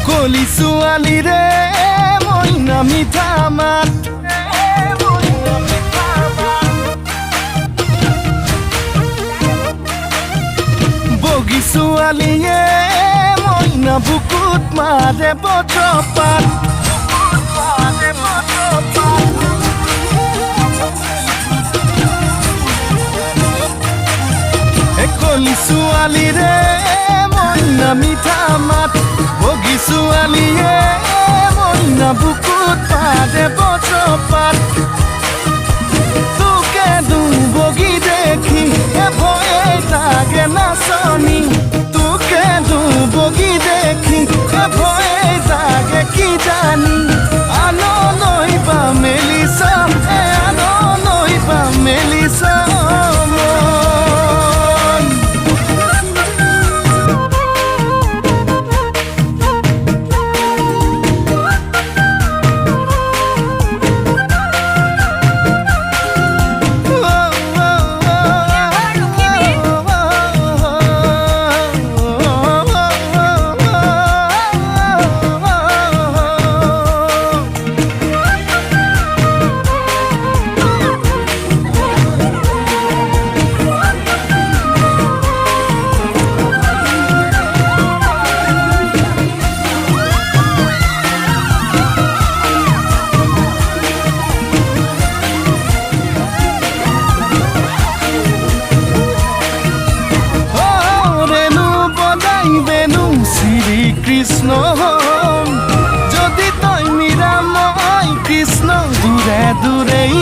কলি ছোৱালী ৰে মইনা মিঠা মাত বগী ছোৱালীয়ে মইনা বুকুত মাৰে বজ্ৰপাত কলি ছোৱালী ৰে মইনা মিঠা মাত বগী ছোৱালীয়ে মইনা বুকুত মাৰে বজ্ৰপাত তোকে বগী দেখি ভয়ে লাগে নাচনি তোকে বগী দেখি ভয়ে লাগে কি জানি আনলৈ বা মেলিছ আনলৈ বা মেলিছ কৃষ্ণ যদি তই মীরা মই কৃষ্ণ দূরে দূরেই